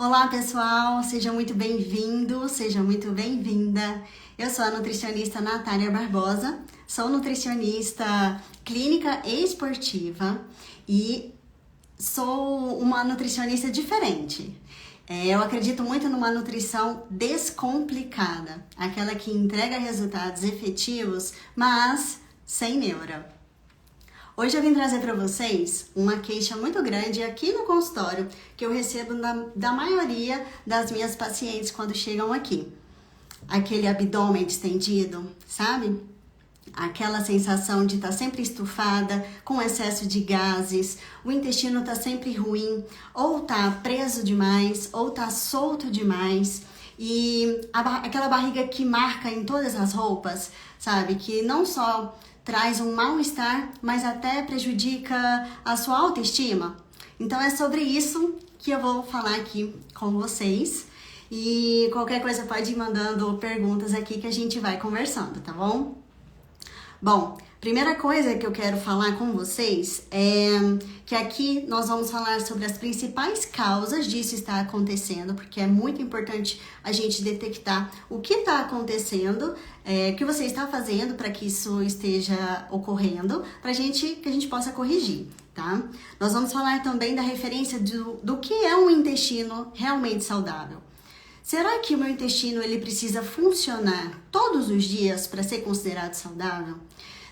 Olá pessoal, seja muito bem-vindo, seja muito bem-vinda. Eu sou a nutricionista Natália Barbosa, sou nutricionista clínica e esportiva e sou uma nutricionista diferente. Eu acredito muito numa nutrição descomplicada, aquela que entrega resultados efetivos, mas sem neura. Hoje eu vim trazer para vocês uma queixa muito grande aqui no consultório que eu recebo da maioria das minhas pacientes quando chegam aqui. Aquele abdômen distendido, sabe? Aquela sensação de estar sempre estufada, com excesso de gases, o intestino está sempre ruim, ou está preso demais, ou está solto demais. E aquela barriga que marca em todas as roupas, sabe? Que não só traz um mal-estar, mas até prejudica a sua autoestima. Então é sobre isso que eu vou falar aqui com vocês. E qualquer coisa pode ir mandando perguntas aqui que a gente vai conversando, tá bom? Bom, primeira coisa que eu quero falar com vocês é que aqui nós vamos falar sobre as principais causas disso estar acontecendo, porque é muito importante a gente detectar o que está acontecendo, o que você está fazendo para que isso esteja ocorrendo, para que a gente possa corrigir, tá? Nós vamos falar também da referência do que é um intestino realmente saudável. Será que o meu intestino ele precisa funcionar todos os dias para ser considerado saudável?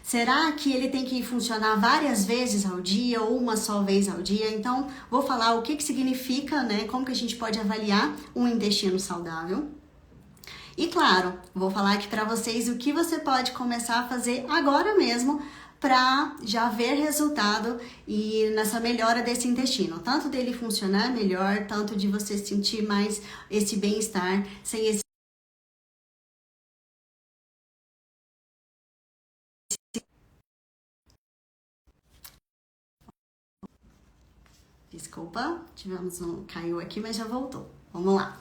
Será que ele tem que funcionar várias vezes ao dia ou uma só vez ao dia? Então, vou falar o que significa, né? Como que a gente pode avaliar um intestino saudável. E claro, vou falar aqui para vocês o que você pode começar a fazer agora mesmo para já ver resultado e nessa melhora desse intestino. Tanto dele funcionar melhor, tanto de você sentir mais esse bem-estar sem esse... Desculpa, caiu aqui, mas já voltou. Vamos lá.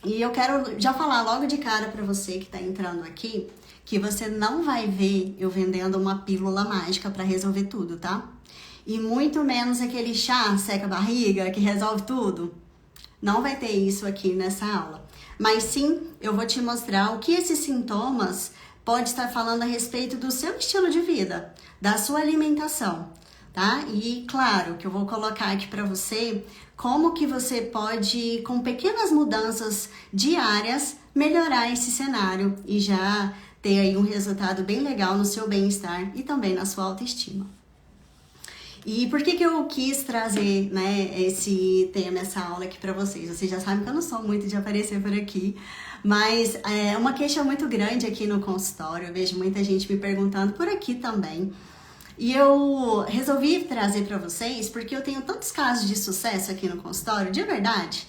E eu quero já falar logo de cara para você que está entrando aqui, que você não vai ver eu vendendo uma pílula mágica para resolver tudo, tá? E muito menos aquele chá seca a barriga que resolve tudo. Não vai ter isso aqui nessa aula. Mas sim, eu vou te mostrar o que esses sintomas pode estar falando a respeito do seu estilo de vida, da sua alimentação, tá? E claro que eu vou colocar aqui para você como que você pode, com pequenas mudanças diárias, melhorar esse cenário e já ter aí um resultado bem legal no seu bem-estar e também na sua autoestima. E por que eu quis trazer, né, esse tema, essa aula aqui para vocês? Vocês já sabem que eu não sou muito de aparecer por aqui, mas é uma queixa muito grande aqui no consultório. Eu vejo muita gente me perguntando por aqui também. E eu resolvi trazer para vocês porque eu tenho tantos casos de sucesso aqui no consultório, de verdade,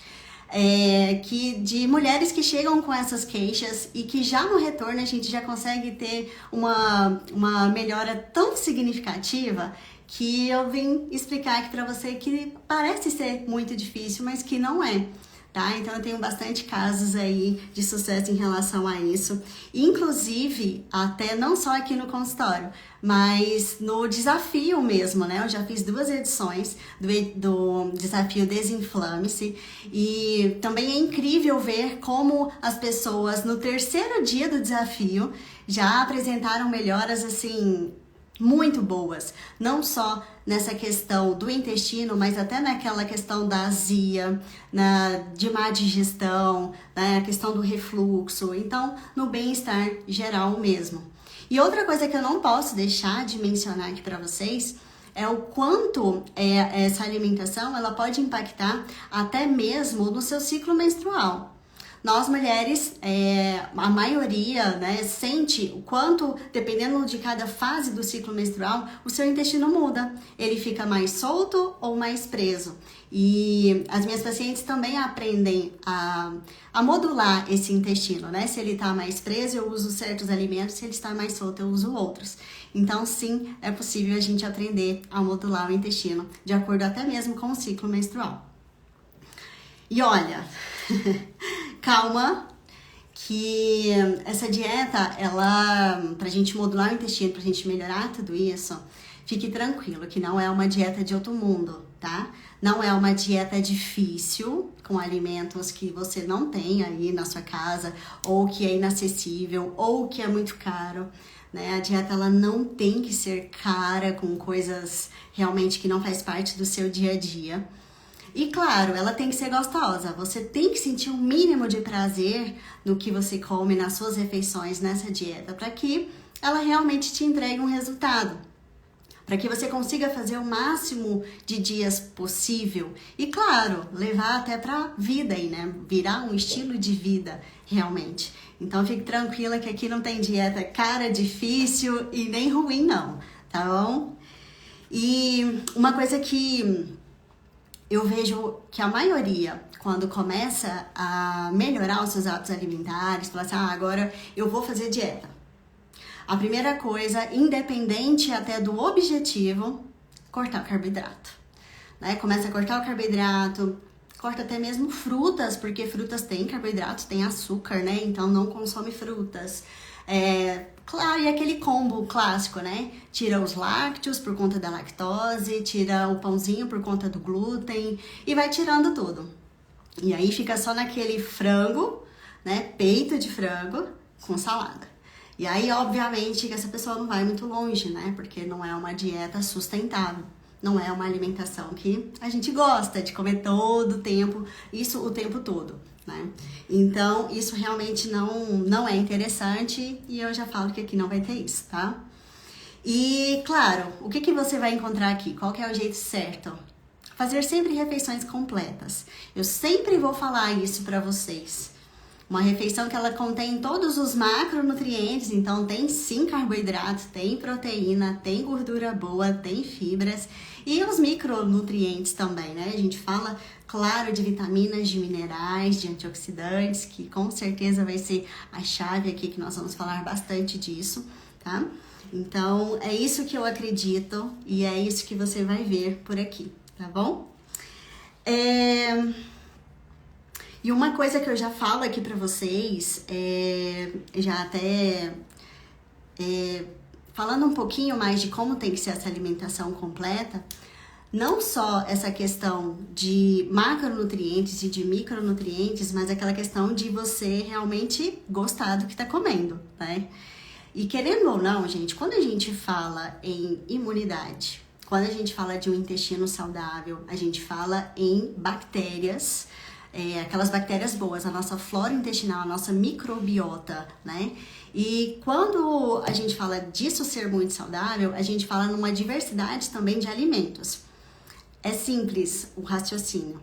de mulheres que chegam com essas queixas e que já no retorno a gente já consegue ter uma melhora tão significativa que eu vim explicar aqui para você que parece ser muito difícil, mas que não é. Tá? Então eu tenho bastante casos aí de sucesso em relação a isso, inclusive até não só aqui no consultório, mas no desafio mesmo, né? Eu já fiz 2 edições do desafio Desinflame-se e também é incrível ver como as pessoas no 3º dia do desafio já apresentaram melhoras assim muito boas, não só nessa questão do intestino, mas até naquela questão da azia, de má digestão, a questão do refluxo, então no bem-estar geral mesmo. E outra coisa que eu não posso deixar de mencionar aqui para vocês é o quanto essa alimentação ela pode impactar até mesmo no seu ciclo menstrual. Nós mulheres, a maioria, né, sente o quanto, dependendo de cada fase do ciclo menstrual, o seu intestino muda. Ele fica mais solto ou mais preso. E as minhas pacientes também aprendem a modular esse intestino, né? Se ele está mais preso, eu uso certos alimentos, se ele está mais solto, eu uso outros. Então, sim, é possível a gente aprender a modular o intestino, de acordo até mesmo com o ciclo menstrual. E olha... Calma, que essa dieta, pra gente modular o intestino, pra gente melhorar tudo isso, fique tranquilo, que não é uma dieta de outro mundo, tá? Não é uma dieta difícil, com alimentos que você não tem aí na sua casa, ou que é inacessível, ou que é muito caro, né? A dieta, ela não tem que ser cara, com coisas realmente que não faz parte do seu dia a dia. E claro, ela tem que ser gostosa. Você tem que sentir um mínimo de prazer no que você come nas suas refeições nessa dieta, para que ela realmente te entregue um resultado. Para que você consiga fazer o máximo de dias possível e, claro, levar até para vida aí, né? Virar um estilo de vida realmente. Então fique tranquila que aqui não tem dieta cara, difícil e nem ruim não, tá bom? E uma coisa que eu vejo que a maioria, quando começa a melhorar os seus hábitos alimentares, fala assim, agora eu vou fazer dieta. A primeira coisa, independente até do objetivo, cortar o carboidrato, né? Começa a cortar o carboidrato, corta até mesmo frutas, porque frutas têm carboidrato, tem açúcar, né? Então não consome frutas. Claro, e aquele combo clássico, né? Tira os lácteos por conta da lactose, tira o pãozinho por conta do glúten e vai tirando tudo. E aí fica só naquele frango, né? Peito de frango com salada. E aí, obviamente, que essa pessoa não vai muito longe, né? Porque não é uma dieta sustentável. Não é uma alimentação que a gente gosta de comer todo o tempo, isso o tempo todo, né? Então, isso realmente não é interessante e eu já falo que aqui não vai ter isso, tá? E, claro, o que você vai encontrar aqui? Qual que é o jeito certo? Fazer sempre refeições completas. Eu sempre vou falar isso pra vocês. Uma refeição que ela contém todos os macronutrientes, então tem sim carboidrato, tem proteína, tem gordura boa, tem fibras e os micronutrientes também, né? A gente fala, claro, de vitaminas, de minerais, de antioxidantes, que com certeza vai ser a chave aqui, que nós vamos falar bastante disso, tá? Então, é isso que eu acredito e é isso que você vai ver por aqui, tá bom? E uma coisa que eu já falo aqui pra vocês, já até falando um pouquinho mais de como tem que ser essa alimentação completa, não só essa questão de macronutrientes e de micronutrientes, mas aquela questão de você realmente gostar do que tá comendo, né? E querendo ou não, gente, quando a gente fala em imunidade, quando a gente fala de um intestino saudável, a gente fala em bactérias, aquelas bactérias boas, a nossa flora intestinal, a nossa microbiota, né? E quando a gente fala disso ser muito saudável, a gente fala numa diversidade também de alimentos. É simples o raciocínio.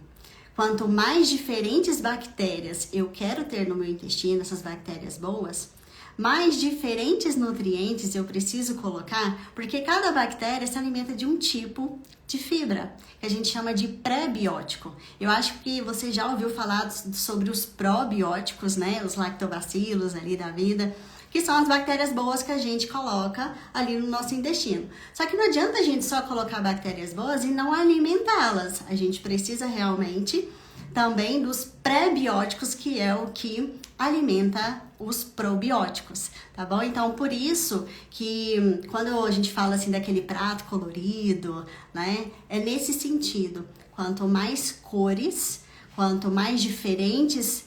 Quanto mais diferentes bactérias eu quero ter no meu intestino, essas bactérias boas, mais diferentes nutrientes eu preciso colocar, porque cada bactéria se alimenta de um tipo de fibra, que a gente chama de pré-biótico. Eu acho que você já ouviu falar sobre os probióticos, né? Os lactobacilos ali da vida, que são as bactérias boas que a gente coloca ali no nosso intestino. Só que não adianta a gente só colocar bactérias boas e não alimentá-las. A gente precisa realmente também dos pré-bióticos, que é o que alimenta os probióticos, tá bom? Então, por isso que quando a gente fala assim daquele prato colorido, né, é nesse sentido. Quanto mais cores, quanto mais diferentes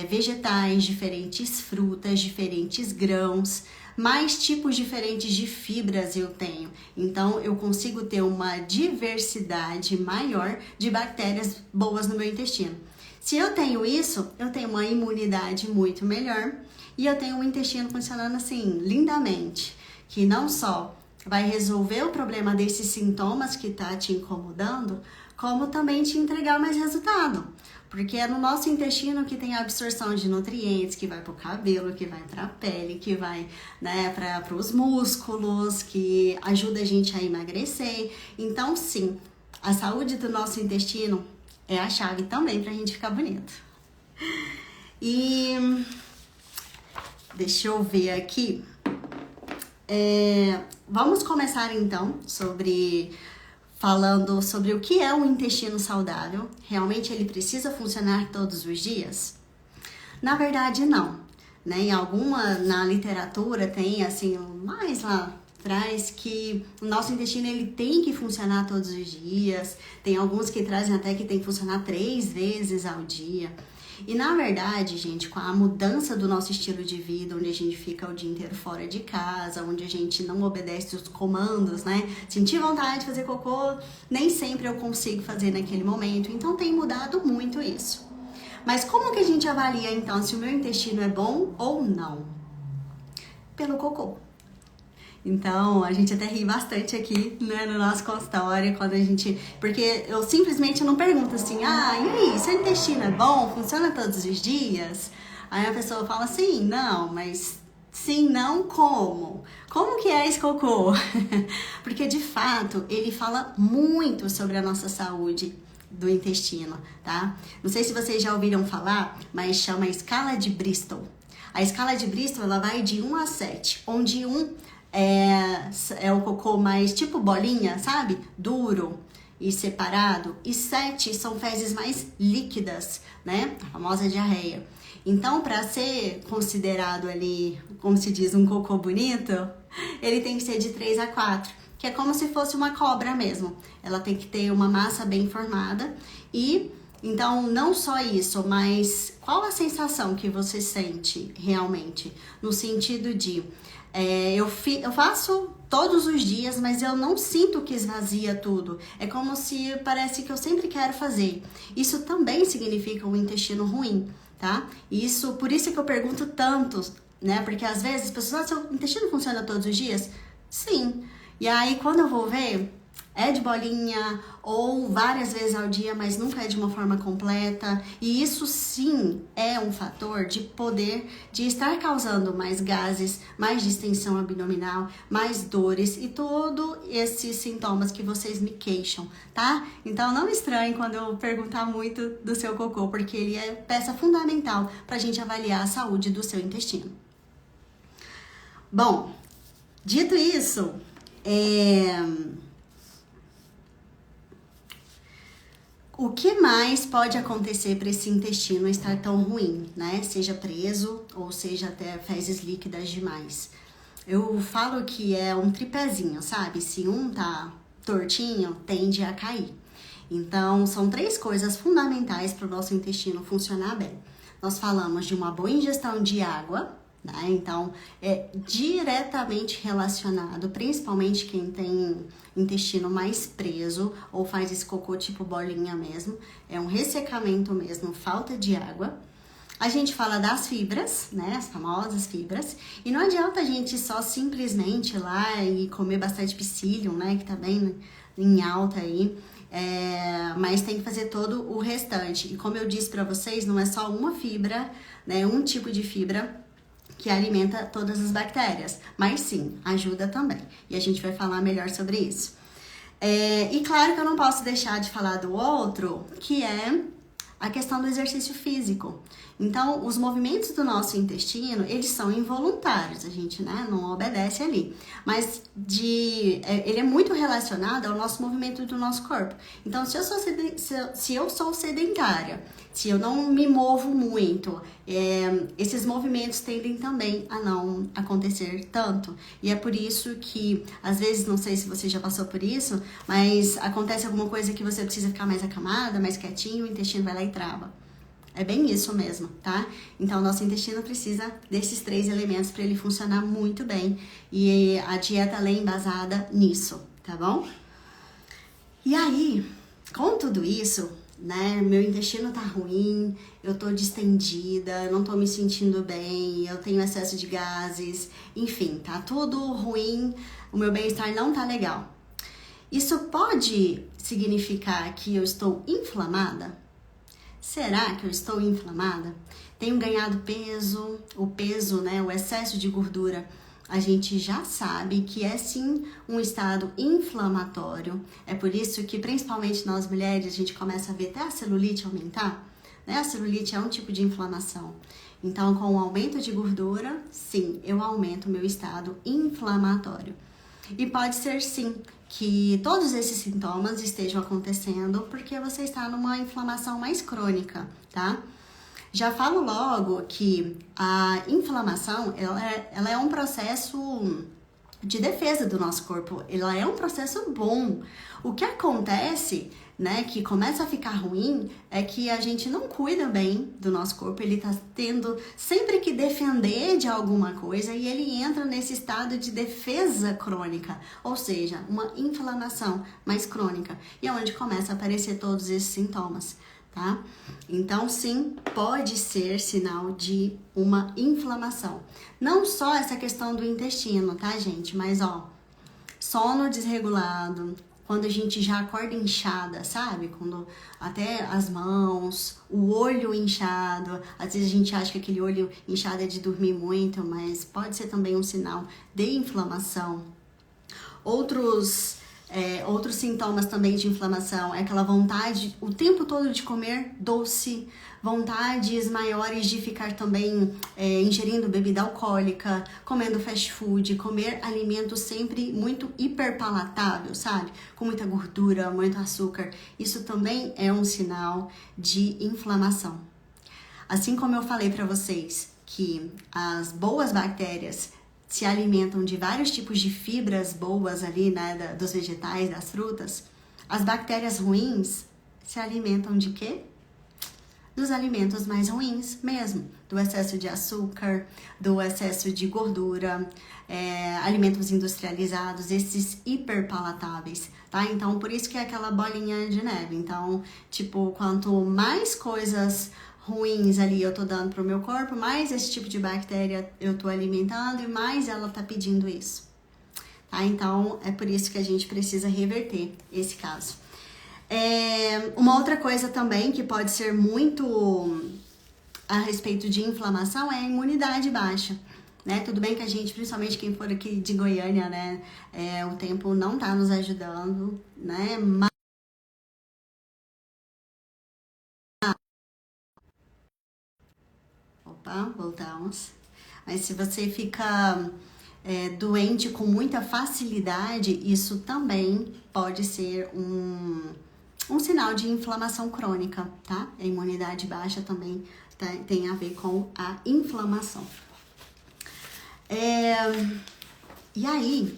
vegetais, diferentes frutas, diferentes grãos, mais tipos diferentes de fibras eu tenho. Então, eu consigo ter uma diversidade maior de bactérias boas no meu intestino. Se eu tenho isso, eu tenho uma imunidade muito melhor e eu tenho um intestino funcionando assim, lindamente, que não só vai resolver o problema desses sintomas que tá te incomodando, como também te entregar mais resultado. Porque é no nosso intestino que tem a absorção de nutrientes, que vai pro cabelo, que vai pra pele, que vai, né, para os músculos, que ajuda a gente a emagrecer. Então, sim, a saúde do nosso intestino é a chave também pra gente ficar bonito. E deixa eu ver aqui. Vamos começar então falando sobre o que é um intestino saudável. Realmente ele precisa funcionar todos os dias? Na verdade, não. Né? Na literatura tem assim, mais lá traz que o nosso intestino ele tem que funcionar todos os dias. Tem alguns que trazem até que tem que funcionar 3 vezes ao dia. E na verdade, gente, com a mudança do nosso estilo de vida, onde a gente fica o dia inteiro fora de casa, onde a gente não obedece os comandos, né? Sentir vontade de fazer cocô, nem sempre eu consigo fazer naquele momento. Então tem mudado muito isso. Mas como que a gente avalia então se o meu intestino é bom ou não? Pelo cocô. Então, a gente até ri bastante aqui, né, no nosso consultório, quando a gente... Porque eu simplesmente não pergunto assim, e aí, seu intestino é bom? Funciona todos os dias? Aí a pessoa fala assim, não, mas sim, não, como? Como que é esse cocô? Porque, de fato, ele fala muito sobre a nossa saúde do intestino, tá? Não sei se vocês já ouviram falar, mas chama escala de Bristol. A escala de Bristol, ela vai de 1 a 7, onde 1 é o cocô mais tipo bolinha, sabe? Duro e separado. E 7 são fezes mais líquidas, né? A famosa diarreia. Então, para ser considerado ali, como se diz, um cocô bonito, ele tem que ser de 3 a 4, que é como se fosse uma cobra mesmo. Ela tem que ter uma massa bem formada e... Então, não só isso, mas qual a sensação que você sente realmente? No sentido de, eu faço todos os dias, mas eu não sinto que esvazia tudo. É como se parece que eu sempre quero fazer. Isso também significa um intestino ruim, tá? Por isso que eu pergunto tanto, né? Porque às vezes as pessoas, seu intestino funciona todos os dias? Sim. E aí, quando eu vou ver... É de bolinha ou várias vezes ao dia, mas nunca é de uma forma completa. E isso sim é um fator de estar causando mais gases, mais distensão abdominal, mais dores e todos esses sintomas que vocês me queixam, tá? Então não estranhe quando eu perguntar muito do seu cocô, porque ele é peça fundamental pra gente avaliar a saúde do seu intestino. Bom, dito isso, o que mais pode acontecer para esse intestino estar tão ruim, né? Seja preso ou seja até fezes líquidas demais. Eu falo que é um tripézinho, sabe? Se um tá tortinho, tende a cair. Então, são 3 coisas fundamentais para o nosso intestino funcionar bem. Nós falamos de uma boa ingestão de água, né? Então, é diretamente relacionado, principalmente quem tem intestino mais preso ou faz esse cocô tipo bolinha mesmo, é um ressecamento mesmo, falta de água. A gente fala das fibras, né, as famosas fibras, e não adianta a gente só simplesmente ir lá e comer bastante psyllium, né, que tá bem em alta aí, mas tem que fazer todo o restante. E como eu disse pra vocês, não é só uma fibra, né, um tipo de fibra que alimenta todas as bactérias, mas sim, ajuda também. E a gente vai falar melhor sobre isso. E claro que eu não posso deixar de falar do outro, que é a questão do exercício físico. Então, os movimentos do nosso intestino, eles são involuntários, a gente, né, não obedece ali. Mas ele é muito relacionado ao nosso movimento do nosso corpo. Então, se eu sou sedentária, se eu não me movo muito, esses movimentos tendem também a não acontecer tanto. E é por isso que, às vezes, não sei se você já passou por isso, mas acontece alguma coisa que você precisa ficar mais acamada, mais quietinho, o intestino vai lá e trava. É bem isso mesmo, tá? Então, nosso intestino precisa desses 3 elementos para ele funcionar muito bem. E a dieta ela é embasada nisso, tá bom? E aí, com tudo isso, né? Meu intestino tá ruim, eu tô distendida, eu não tô me sentindo bem, eu tenho excesso de gases, enfim, tá tudo ruim, o meu bem-estar não tá legal. Isso pode significar que eu estou inflamada? Será que eu estou inflamada? Tenho ganhado peso, o peso, né, o excesso de gordura, a gente já sabe que é sim um estado inflamatório. É por isso que, principalmente nós mulheres, a gente começa a ver até a celulite aumentar, né? A celulite é um tipo de inflamação. Então, com o aumento de gordura, sim, eu aumento o meu estado inflamatório. E pode ser sim que todos esses sintomas estejam acontecendo porque você está numa inflamação mais crônica, tá? Já falo logo que a inflamação, ela é um processo de defesa do nosso corpo. Ela é um processo bom. O que acontece, né, que começa a ficar ruim, é que a gente não cuida bem do nosso corpo. Ele tá tendo sempre que defender de alguma coisa e ele entra nesse estado de defesa crônica, ou seja, uma inflamação mais crônica. E é onde começa a aparecer todos esses sintomas. Tá? Então, sim, pode ser sinal de uma inflamação. Não só essa questão do intestino, tá, gente? Mas, ó, sono desregulado, quando a gente já acorda inchada, sabe? Quando até as mãos, o olho inchado. Às vezes a gente acha que aquele olho inchado é de dormir muito, mas pode ser também um sinal de inflamação. Outros sintomas também de inflamação é aquela vontade o tempo todo de comer doce, vontades maiores de ficar também ingerindo bebida alcoólica, comendo fast food, comer alimentos sempre muito hiperpalatável, sabe? Com muita gordura, muito açúcar. Isso também é um sinal de inflamação. Assim como eu falei para vocês que as boas bactérias se alimentam de vários tipos de fibras boas ali, né, dos vegetais, das frutas, as bactérias ruins se alimentam de quê? Dos alimentos mais ruins mesmo, do excesso de açúcar, do excesso de gordura, alimentos industrializados, esses hiperpalatáveis, tá? Então, por isso que é aquela bolinha de neve. Então, tipo, quanto mais coisas ruins ali eu tô dando pro meu corpo, mais esse tipo de bactéria eu tô alimentando e mais ela tá pedindo isso, tá? Então, é por isso que a gente precisa reverter esse caso. Uma outra coisa também que pode ser muito a respeito de inflamação é a imunidade baixa, né? Tudo bem que a gente, principalmente quem for aqui de Goiânia, né, o tempo não tá nos ajudando, né? Opa, voltamos. Mas se você fica doente com muita facilidade, isso também pode ser um sinal de inflamação crônica, tá? A imunidade baixa também tem a ver com a inflamação. E aí,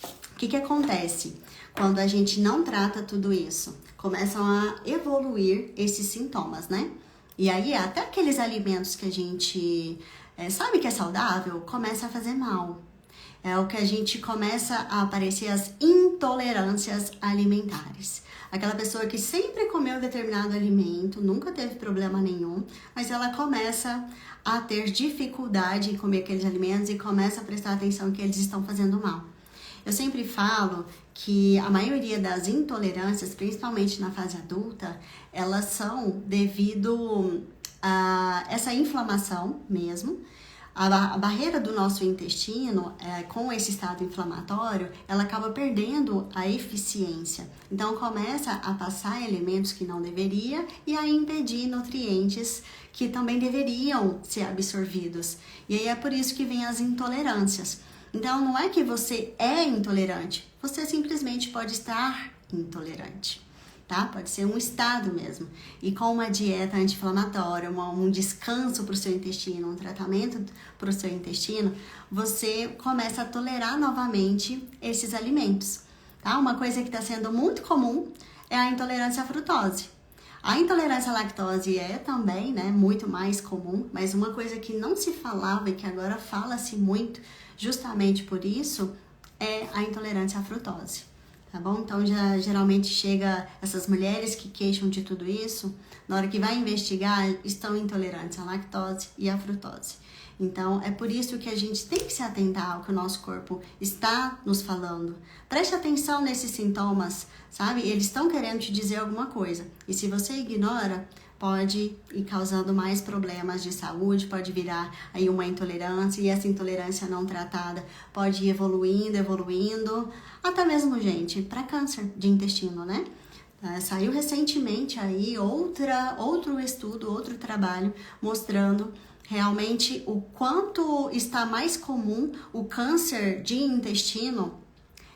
o que acontece quando a gente não trata tudo isso? Começam a evoluir esses sintomas, né? E aí, até aqueles alimentos que a gente sabe que é saudável, começa a fazer mal. É o que a gente começa a aparecer as intolerâncias alimentares. Aquela pessoa que sempre comeu determinado alimento, nunca teve problema nenhum, mas ela começa a ter dificuldade em comer aqueles alimentos e começa a prestar atenção que eles estão fazendo mal. Eu sempre falo que a maioria das intolerâncias, principalmente na fase adulta, elas são devido a essa inflamação mesmo. A barreira do nosso intestino, com esse estado inflamatório, ela acaba perdendo a eficiência. Então, começa a passar elementos que não deveria e a impedir nutrientes que também deveriam ser absorvidos. E aí é por isso que vem as intolerâncias. Então, não é que você é intolerante, você simplesmente pode estar intolerante, tá? Pode ser um estado mesmo. E com uma dieta anti-inflamatória, um descanso para o seu intestino, um tratamento para o seu intestino, você começa a tolerar novamente esses alimentos, tá? Uma coisa que está sendo muito comum é a intolerância à frutose. A intolerância à lactose é também, né, muito mais comum, mas uma coisa que não se falava e que agora fala-se muito, justamente por isso, é a intolerância à frutose, tá bom? Então, já geralmente chega essas mulheres que queixam de tudo isso, na hora que vai investigar, estão intolerantes à lactose e à frutose. Então, é por isso que a gente tem que se atentar ao que o nosso corpo está nos falando. Preste atenção nesses sintomas, sabe? Eles estão querendo te dizer alguma coisa. E se você ignora, pode ir causando mais problemas de saúde, pode virar aí uma intolerância, e essa intolerância não tratada pode ir evoluindo, até mesmo, gente, para câncer de intestino, né? Saiu recentemente aí outro estudo, outro trabalho mostrando realmente o quanto está mais comum o câncer de intestino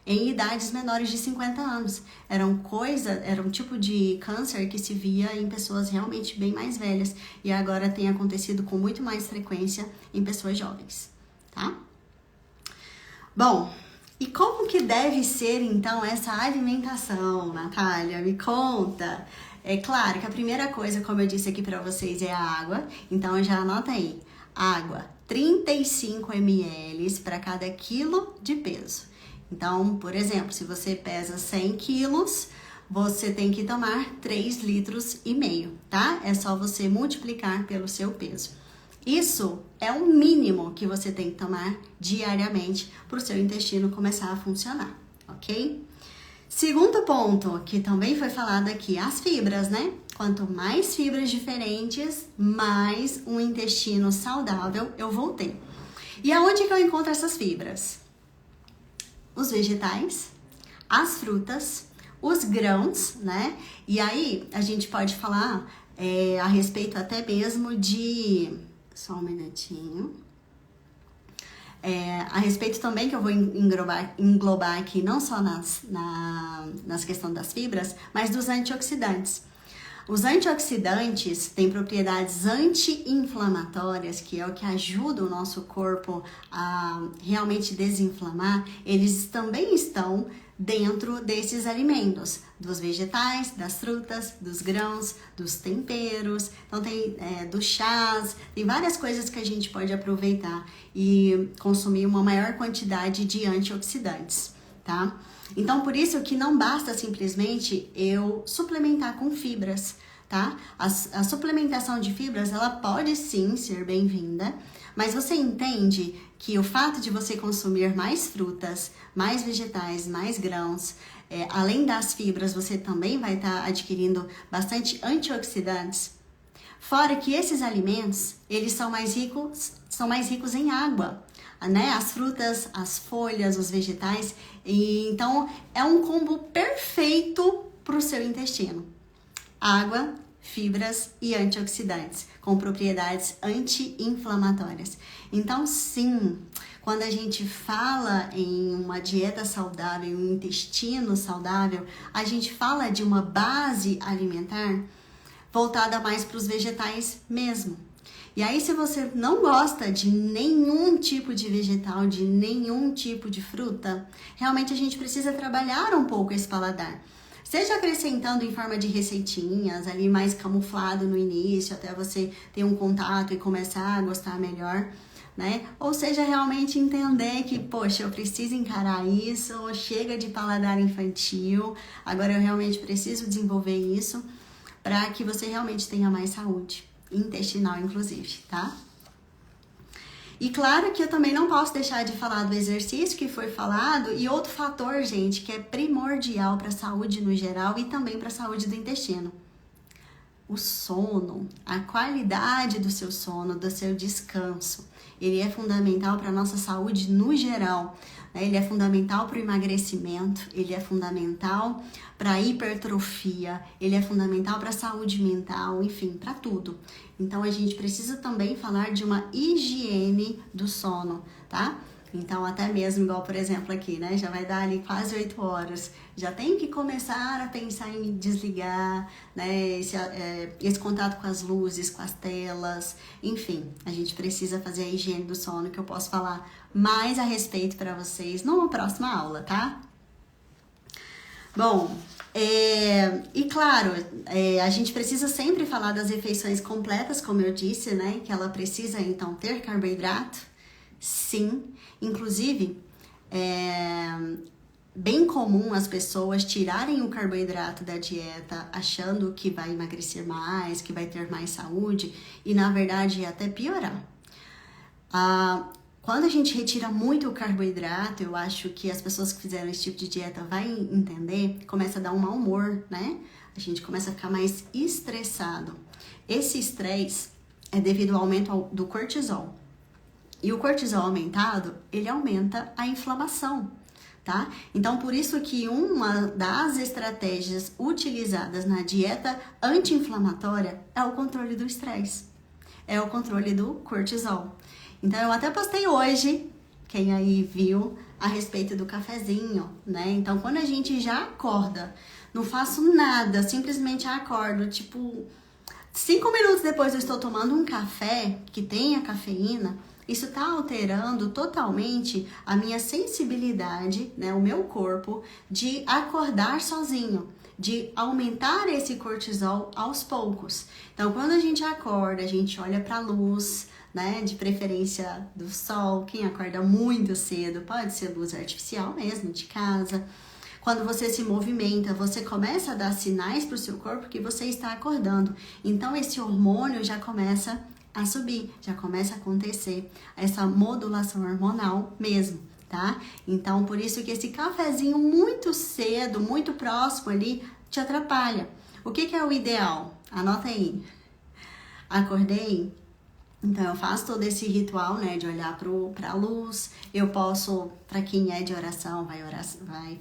em idades menores de 50 anos. Era um tipo de câncer que se via em pessoas realmente bem mais velhas e agora tem acontecido com muito mais frequência em pessoas jovens, tá? Bom, E como que deve ser, então, essa alimentação, Natália? Me conta. É claro que a primeira coisa, como eu disse aqui para vocês, é a água. Então, já anota aí. Água, 35 ml para cada quilo de peso. Então, por exemplo, se você pesa 100 quilos, você tem que tomar 3,5 litros, tá? É só você multiplicar pelo seu peso. Isso é o mínimo que você tem que tomar diariamente para o seu intestino começar a funcionar, ok? Segundo ponto, que também foi falado aqui, as fibras, né? Quanto mais fibras diferentes, mais um intestino saudável eu vou ter. E aonde que eu encontro essas fibras? Os vegetais, as frutas, os grãos, né? E aí a gente pode falar a respeito até mesmo de... Só um minutinho. A respeito também, que eu vou englobar aqui, não só nas questões das fibras, mas dos antioxidantes. Os antioxidantes têm propriedades anti-inflamatórias, que é o que ajuda o nosso corpo a realmente desinflamar. Eles também estão dentro desses alimentos, dos vegetais, das frutas, dos grãos, dos temperos, então tem dos chás, tem várias coisas que a gente pode aproveitar e consumir uma maior quantidade de antioxidantes, tá? Então, por isso que não basta simplesmente eu suplementar com fibras, tá? A suplementação de fibras, ela pode sim ser bem-vinda, mas você entende que o fato de você consumir mais frutas, mais vegetais, mais grãos, além das fibras, você também vai estar adquirindo bastante antioxidantes. Fora que esses alimentos, eles são mais ricos em água, né? As frutas, as folhas, os vegetais. E então, é um combo perfeito para o seu intestino. Água, fibras e antioxidantes, com propriedades anti-inflamatórias. Então, sim, quando a gente fala em uma dieta saudável, um intestino saudável, a gente fala de uma base alimentar voltada mais para os vegetais mesmo. E aí, se você não gosta de nenhum tipo de vegetal, de nenhum tipo de fruta, realmente a gente precisa trabalhar um pouco esse paladar. Seja acrescentando em forma de receitinhas, ali mais camuflado no início, até você ter um contato e começar a gostar melhor, né? Ou seja, realmente entender que, poxa, eu preciso encarar isso, chega de paladar infantil, agora eu realmente preciso desenvolver isso para que você realmente tenha mais saúde, intestinal inclusive, tá? E claro que eu também não posso deixar de falar do exercício que foi falado e outro fator, gente, que é primordial para a saúde no geral e também para a saúde do intestino. O sono, a qualidade do seu sono, do seu descanso, ele é fundamental para a nossa saúde no geral, né? Ele é fundamental para o emagrecimento, ele é fundamental para a hipertrofia, ele é fundamental para a saúde mental, enfim, para tudo. Então, a gente precisa também falar de uma higiene do sono, tá? Então, até mesmo, igual, por exemplo, aqui, né? Já vai dar ali quase 8 horas. Já tem que começar a pensar em desligar, né? Esse contato com as luzes, com as telas. Enfim, a gente precisa fazer a higiene do sono, que eu posso falar mais a respeito para vocês numa próxima aula, tá? Bom, e claro, a gente precisa sempre falar das refeições completas, como eu disse, né? Que ela precisa, então, ter carboidrato. Sim, inclusive, bem comum as pessoas tirarem o carboidrato da dieta achando que vai emagrecer mais, que vai ter mais saúde e na verdade até piorar. Quando a gente retira muito o carboidrato, eu acho que as pessoas que fizeram esse tipo de dieta vão entender, começa a dar um mau humor, né? A gente começa a ficar mais estressado. Esse estresse é devido ao aumento do cortisol. E o cortisol aumentado, ele aumenta a inflamação, tá? Então, por isso que uma das estratégias utilizadas na dieta anti-inflamatória é o controle do estresse, é o controle do cortisol. Então, eu até postei hoje, quem aí viu, a respeito do cafezinho, né? Então, quando a gente já acorda, não faço nada, simplesmente acordo, tipo, 5 minutos depois eu estou tomando um café que tenha cafeína, isso está alterando totalmente a minha sensibilidade, né, o meu corpo, de acordar sozinho, de aumentar esse cortisol aos poucos. Então, quando a gente acorda, a gente olha para a luz, né, de preferência do sol. Quem acorda muito cedo, pode ser luz artificial mesmo, de casa. Quando você se movimenta, você começa a dar sinais para o seu corpo que você está acordando. Então, esse hormônio já começa a subir, já começa a acontecer essa modulação hormonal mesmo, tá? Então, por isso que esse cafezinho muito cedo, muito próximo ali, te atrapalha. O que é o ideal? Anota aí. Acordei, então eu faço todo esse ritual, né, de olhar para a luz. Eu posso, para quem é de oração, vai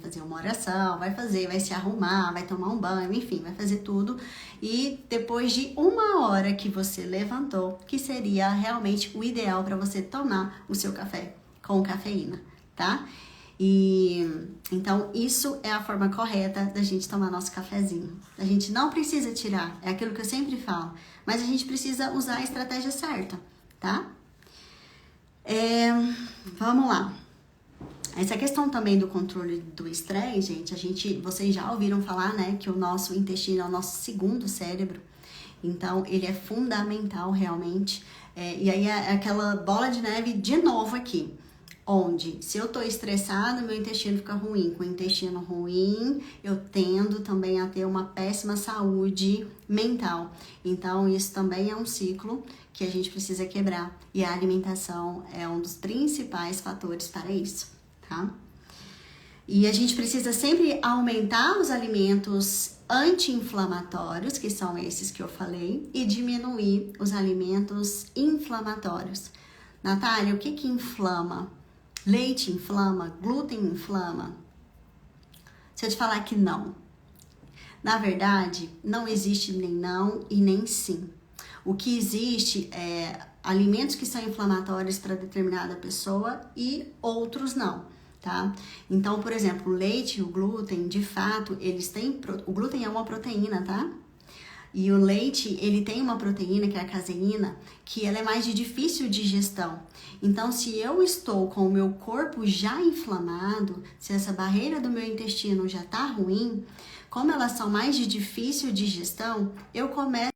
fazer uma oração, vai se arrumar, vai tomar um banho, enfim, vai fazer tudo. E depois de 1 hora que você levantou, que seria realmente o ideal para você tomar o seu café com cafeína, tá? E então isso é a forma correta da gente tomar nosso cafezinho. A gente não precisa tirar, é aquilo que eu sempre falo, mas a gente precisa usar a estratégia certa, tá? Vamos lá. Essa questão também do controle do estresse, gente, vocês já ouviram falar, né, que o nosso intestino é o nosso segundo cérebro. Então, ele é fundamental realmente. E aí é aquela bola de neve de novo aqui. Onde, se eu tô estressada, meu intestino fica ruim. Com o intestino ruim, eu tendo também a ter uma péssima saúde mental. Então, isso também é um ciclo que a gente precisa quebrar. E a alimentação é um dos principais fatores para isso, tá? E a gente precisa sempre aumentar os alimentos anti-inflamatórios, que são esses que eu falei, e diminuir os alimentos inflamatórios. Natália, o que inflama? Leite inflama? Glúten inflama? Se eu te falar que não. Na verdade, não existe nem não e nem sim. O que existe é alimentos que são inflamatórios para determinada pessoa e outros não, tá? Então, por exemplo, o leite e o glúten, de fato, eles têm... O glúten é uma proteína, tá? E o leite, ele tem uma proteína, que é a caseína, que ela é mais de difícil digestão. Então, se eu estou com o meu corpo já inflamado, se essa barreira do meu intestino já tá ruim, como elas são mais de difícil digestão, eu começo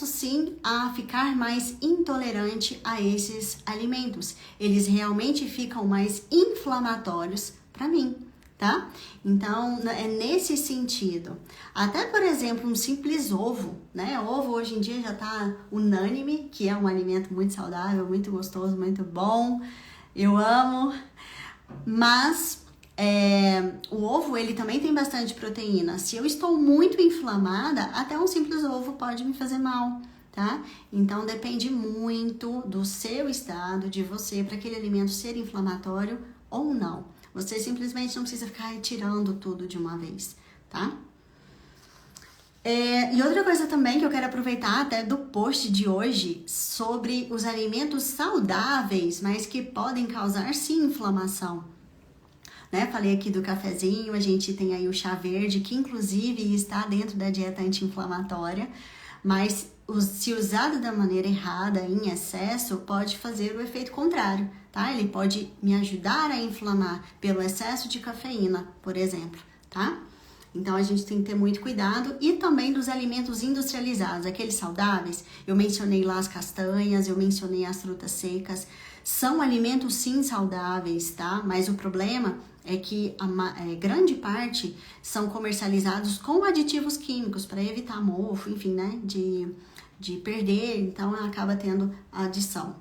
sim a ficar mais intolerante a esses alimentos. Eles realmente ficam mais inflamatórios para mim, tá? Então, é nesse sentido. Até, por exemplo, um simples ovo, né? Ovo hoje em dia já tá unânime, que é um alimento muito saudável, muito gostoso, muito bom. Eu amo. Mas o ovo, ele também tem bastante proteína. Se eu estou muito inflamada, até um simples ovo pode me fazer mal, tá? Então, depende muito do seu estado, de você, para aquele alimento ser inflamatório ou não. Você simplesmente não precisa ficar retirando tudo de uma vez, tá? E outra coisa também que eu quero aproveitar até do post de hoje sobre os alimentos saudáveis, mas que podem causar sim inflamação. Né? Falei aqui do cafezinho, a gente tem aí o chá verde, que inclusive está dentro da dieta anti-inflamatória, mas se usado da maneira errada, em excesso, pode fazer o efeito contrário, tá? Ele pode me ajudar a inflamar pelo excesso de cafeína, por exemplo, tá? Então, a gente tem que ter muito cuidado e também dos alimentos industrializados, aqueles saudáveis. Eu mencionei lá as castanhas, eu mencionei as frutas secas. São alimentos, sim, saudáveis, tá? Mas o problema é que grande parte são comercializados com aditivos químicos para evitar mofo, enfim, né? De perder, então acaba tendo adição.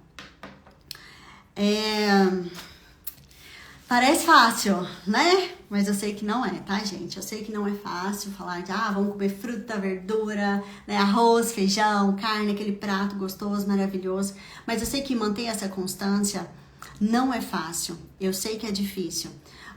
Parece fácil, né? Mas eu sei que não é, tá, gente? Eu sei que não é fácil falar de, vamos comer fruta, verdura, né? Arroz, feijão, carne, aquele prato gostoso, maravilhoso. Mas eu sei que manter essa constância não é fácil. Eu sei que é difícil.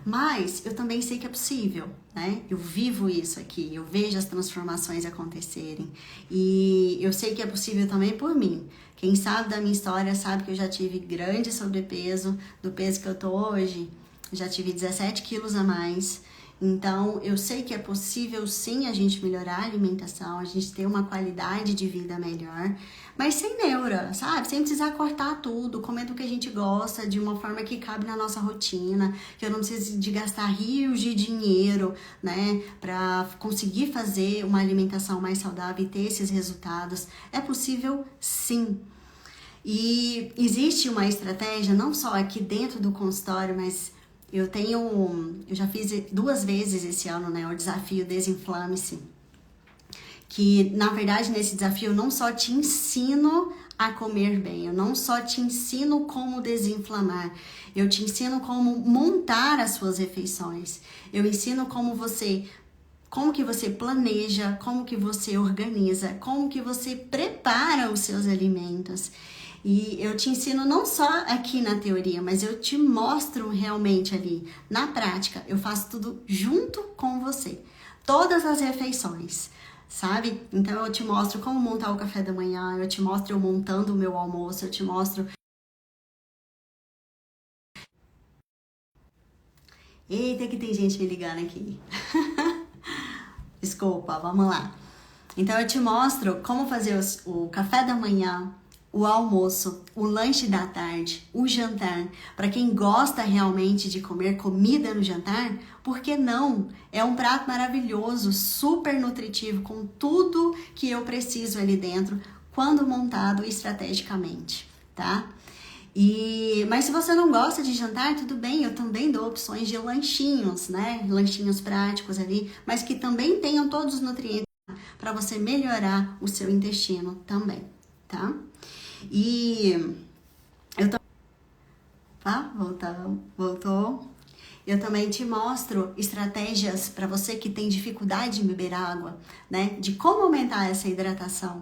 Mas eu também sei que é possível, né? Eu vivo isso aqui, eu vejo as transformações acontecerem. E eu sei que é possível também por mim. Quem sabe da minha história sabe que eu já tive grande sobrepeso, do peso que eu tô hoje. Já tive 17 quilos a mais. Então, eu sei que é possível sim a gente melhorar a alimentação, a gente ter uma qualidade de vida melhor, mas sem neura, sabe? Sem precisar cortar tudo, comendo o que a gente gosta, de uma forma que cabe na nossa rotina, que eu não preciso de gastar rios de dinheiro, né, pra conseguir fazer uma alimentação mais saudável e ter esses resultados. É possível sim. E existe uma estratégia, não só aqui dentro do consultório, mas eu já fiz 2 vezes esse ano, né, o desafio Desinflame-se. Que, na verdade, nesse desafio eu não só te ensino a comer bem, eu não só te ensino como desinflamar, eu te ensino como montar as suas refeições. Eu ensino como que você planeja, como que você organiza, como que você prepara os seus alimentos. E eu te ensino não só aqui na teoria, mas eu te mostro realmente ali, na prática. Eu faço tudo junto com você. Todas as refeições, sabe? Então eu te mostro como montar o café da manhã, eu te mostro eu montando o meu almoço, eu te mostro... Eita, que tem gente me ligando aqui. Desculpa, vamos lá. Então eu te mostro como fazer o café da manhã, o almoço, o lanche da tarde, o jantar. Para quem gosta realmente de comer comida no jantar, por que não? É um prato maravilhoso, super nutritivo, com tudo que eu preciso ali dentro, quando montado estrategicamente, tá? Mas se você não gosta de jantar, tudo bem, eu também dou opções de lanchinhos, né? Lanchinhos práticos ali, mas que também tenham todos os nutrientes para você melhorar o seu intestino também, tá? E eu voltou. Eu também te mostro estratégias para você que tem dificuldade em beber água, né? De como aumentar essa hidratação.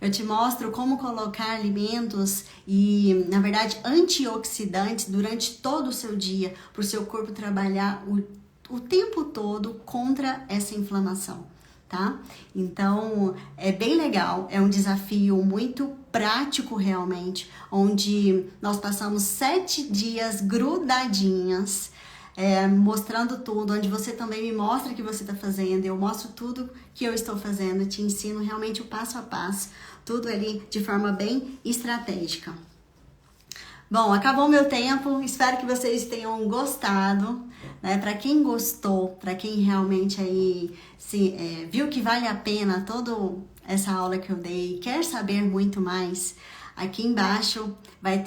Eu te mostro como colocar alimentos e, na verdade, antioxidantes durante todo o seu dia, para o seu corpo trabalhar o tempo todo contra essa inflamação, tá? Então, é bem legal, é um desafio muito prático realmente, onde nós passamos 7 dias grudadinhas, mostrando tudo, onde você também me mostra o que você está fazendo, eu mostro tudo que eu estou fazendo, te ensino realmente o passo a passo, tudo ali de forma bem estratégica. Bom, acabou o meu tempo, espero que vocês tenham gostado, né? Para quem gostou, para quem realmente aí viu que vale a pena toda essa aula que eu dei, quer saber muito mais, aqui embaixo vai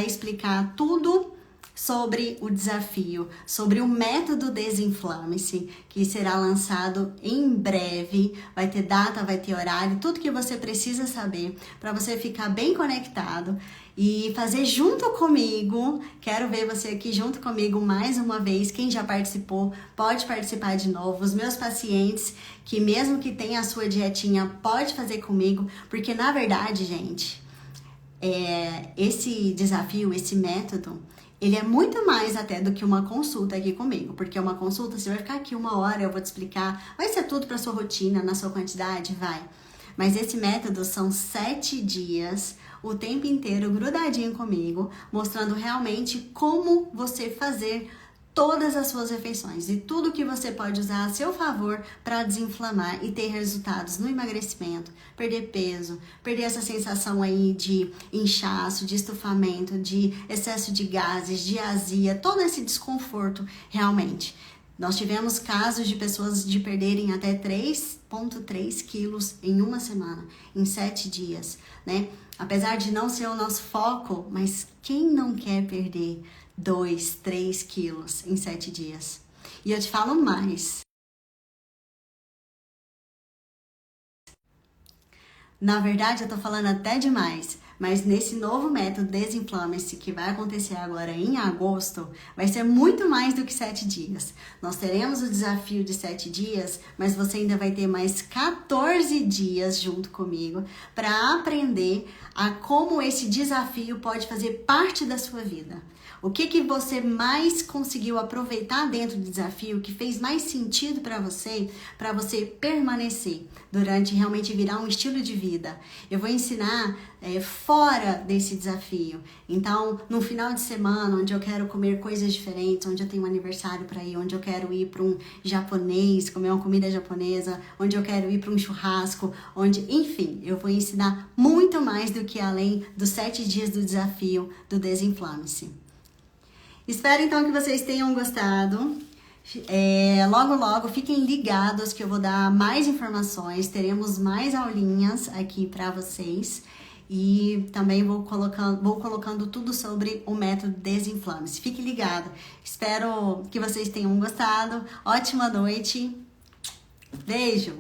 explicar tudo sobre o desafio, sobre o método Desinflame-se, que será lançado em breve, vai ter data, vai ter horário, tudo que você precisa saber para você ficar bem conectado e fazer junto comigo. Quero ver você aqui junto comigo mais uma vez. Quem já participou pode participar de novo. Os meus pacientes, que mesmo que tenha a sua dietinha, pode fazer comigo, porque na verdade, gente, esse desafio, esse método, ele é muito mais até do que uma consulta aqui comigo, porque uma consulta você vai ficar aqui 1 hora, eu vou te explicar, vai ser tudo para sua rotina, na sua quantidade, vai. Mas esse método são 7 dias, o tempo inteiro grudadinho comigo, mostrando realmente como você fazer todas as suas refeições e tudo que você pode usar a seu favor para desinflamar e ter resultados no emagrecimento, perder peso, perder essa sensação aí de inchaço, de estufamento, de excesso de gases, de azia, todo esse desconforto realmente. Nós tivemos casos de pessoas de perderem até 3,3 quilos em 1 semana, em 7 dias, né? Apesar de não ser o nosso foco, mas quem não quer perder 2, 3 quilos em 7 dias? E eu te falo mais. Na verdade, eu tô falando até demais, mas nesse novo método Desinflame-se, que vai acontecer agora em agosto, vai ser muito mais do que 7 dias. Nós teremos o desafio de 7 dias, mas você ainda vai ter mais 14 dias junto comigo para aprender a como esse desafio pode fazer parte da sua vida. O que você mais conseguiu aproveitar dentro do desafio, que fez mais sentido para você permanecer durante realmente virar um estilo de vida. Eu vou ensinar fora desse desafio. Então, no final de semana, onde eu quero comer coisas diferentes, onde eu tenho um aniversário para ir, onde eu quero ir para um japonês, comer uma comida japonesa, onde eu quero ir para um churrasco, enfim, eu vou ensinar muito mais do que além dos 7 dias do desafio do Desinflame-se. Espero então que vocês tenham gostado. Logo fiquem ligados que eu vou dar mais informações, teremos mais aulinhas aqui para vocês e também vou colocando tudo sobre o método Desinflame-se. Fique ligado. Espero que vocês tenham gostado. Ótima noite. Beijo!